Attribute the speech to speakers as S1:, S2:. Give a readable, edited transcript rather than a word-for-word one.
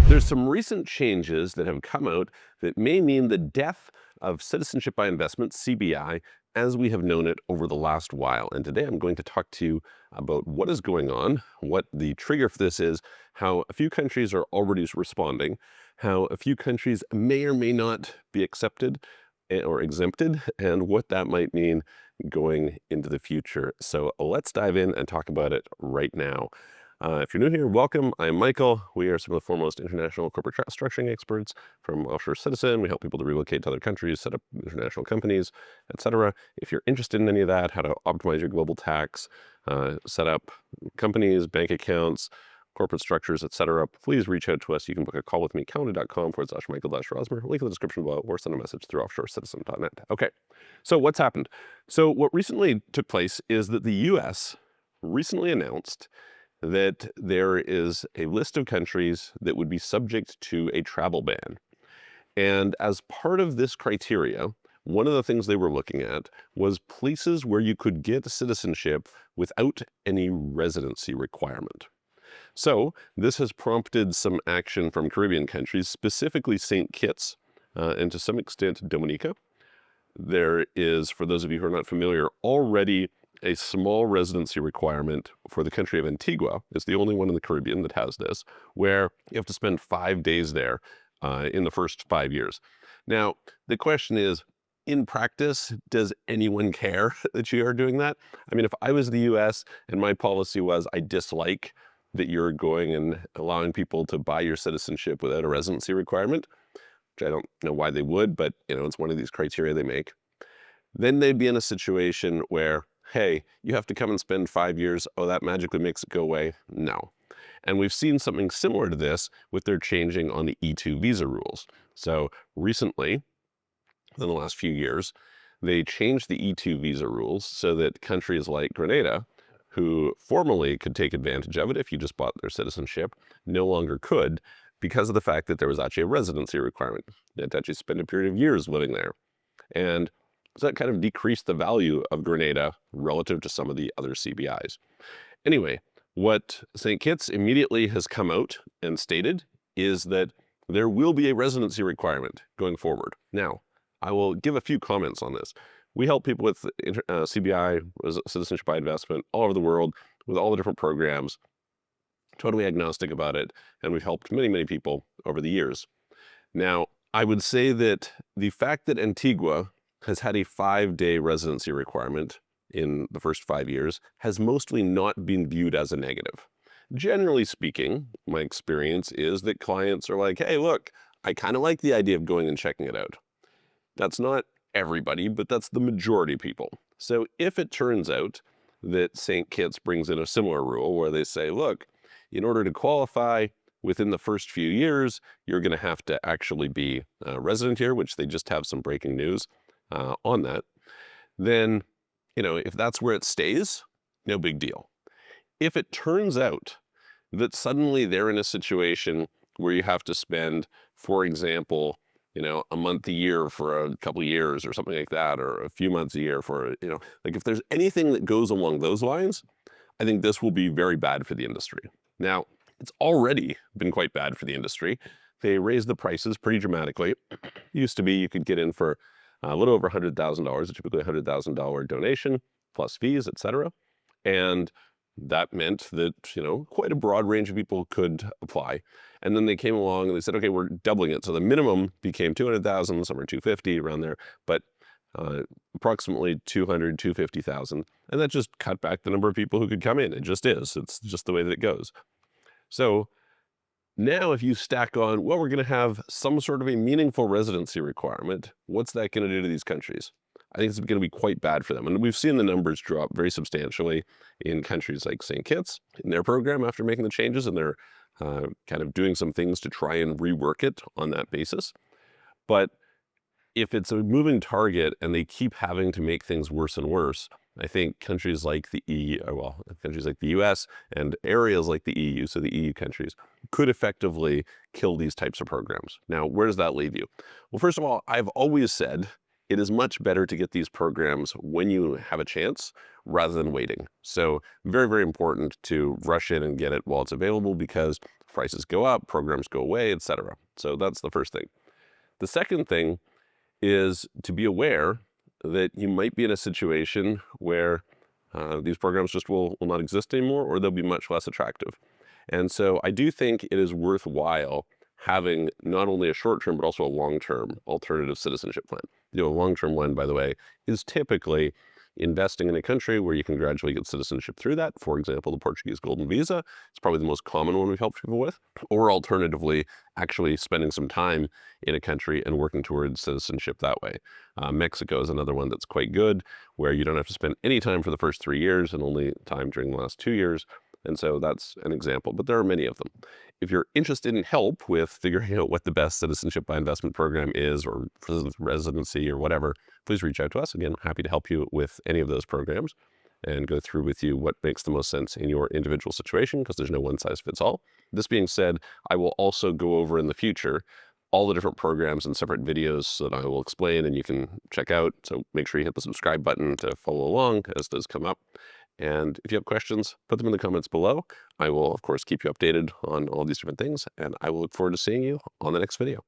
S1: There's some recent changes that have come out that may mean the death of citizenship by investment, CBI, as we have known it over the last while. And today I'm going to talk to you about what is going on, what the trigger for this is, how a few countries are already responding, how a few countries may or may not be accepted or exempted, and what that might mean going into the future. So let's dive in and talk about it right now. If you're new here, welcome. I'm Michael. We are some of the foremost international corporate structuring experts from Offshore Citizen. We help people to relocate to other countries, set up international companies, etc. If you're interested in any of that, how to optimize your global tax, set up companies, bank accounts, corporate structures, etc., please reach out to us. You can book a call with me, calendar.com/Michael-Rosmer, link in the description below, or send a message through offshorecitizen.net. Okay, so what's happened? So what recently took place is that the US recently announced that there is a list of countries that would be subject to a travel ban. And as part of this criteria, one of the things they were looking at was places where you could get citizenship without any residency requirement. So this has prompted some action from Caribbean countries, specifically St. Kitts, and to some extent Dominica. There is, for those of you who are not familiar, already a small residency requirement for the country of Antigua. It's the only one in the Caribbean that has this, where you have to spend 5 days there in the first 5 years. Now, the question is, in practice, does anyone care that you are doing that? I mean, if I was the US and my policy was I dislike that you're going and allowing people to buy your citizenship without a residency requirement, which I don't know why they would, but it's one of these criteria they make, then they'd be in a situation where, hey, you have to come and spend 5 years. Oh, that magically makes it go away. No. And we've seen something similar to this with their changing on the E2 visa rules. So recently, in the last few years, they changed the E2 visa rules so that countries like Grenada, who formerly could take advantage of it if you just bought their citizenship, no longer could because of the fact that there was actually a residency requirement. You had to actually spend a period of years living there. And so that kind of decreased the value of Grenada relative to some of the other CBIs. Anyway, what St. Kitts immediately has come out and stated is that there will be a residency requirement going forward. Now, I will give a few comments on this. We help people with CBI, citizenship by investment, all over the world with all the different programs, totally agnostic about it, and we've helped many, many people over the years. Now, I would say that the fact that Antigua has had a 5-day residency requirement in the first 5 years has mostly not been viewed as a negative. Generally speaking, my experience is that clients are like, hey, look, I kind of like the idea of going and checking it out. That's not everybody, but that's the majority of people. So if it turns out that St. Kitts brings in a similar rule where they say, look, in order to qualify within the first few years, you're going to have to actually be a resident here, which they just have some breaking news on that, then, if that's where it stays, no big deal. If it turns out that suddenly they're in a situation where you have to spend, for example, a month a year for a couple of years or something like that, or a few months a year for, like if there's anything that goes along those lines, I think this will be very bad for the industry. Now, it's already been quite bad for the industry. They raised the prices pretty dramatically. It used to be you could get in for a little over $100,000, typically a $100,000 donation, plus fees, etc. And that meant that, quite a broad range of people could apply. And then they came along and they said, okay, we're doubling it. So the minimum became 200,000, some are 250, around there, but approximately 200, 250,000. And that just cut back the number of people who could come in. It just is. It's just the way that it goes. So now if you stack on, well, we're going to have some sort of a meaningful residency requirement, what's that going to do to these countries? I think it's going to be quite bad for them. And we've seen the numbers drop very substantially in countries like St. Kitts in their program after making the changes, and they're kind of doing some things to try and rework it on that basis. But if it's a moving target and they keep having to make things worse and worse, I think countries like the countries like the US and areas like the EU, so the EU countries, could effectively kill these types of programs. Now, where does that leave you? Well, first of all, I've always said it is much better to get these programs when you have a chance rather than waiting. So very, very important to rush in and get it while it's available, because prices go up, programs go away, etc. So that's the first thing. The second thing is to be aware that you might be in a situation where these programs just will not exist anymore, or they'll be much less attractive. And so I do think it is worthwhile having not only a short-term but also a long-term alternative citizenship plan. A long-term one, by the way, is typically investing in a country where you can gradually get citizenship through that. For example, the Portuguese Golden Visa. It's probably the most common one we've helped people with. Or alternatively, actually spending some time in a country and working towards citizenship that way. Mexico is another one that's quite good, where you don't have to spend any time for the first 3 years and only time during the last 2 years. And so that's an example, but there are many of them. If you're interested in help with figuring out what the best citizenship by investment program is, or residency or whatever, please reach out to us. Again, happy to help you with any of those programs and go through with you what makes the most sense in your individual situation, because there's no one size fits all. This being said, I will also go over in the future all the different programs and separate videos that I will explain and you can check out. So make sure you hit the subscribe button to follow along as those come up. And if you have questions, put them in the comments below. I will, of course, keep you updated on all these different things, and I will look forward to seeing you on the next video.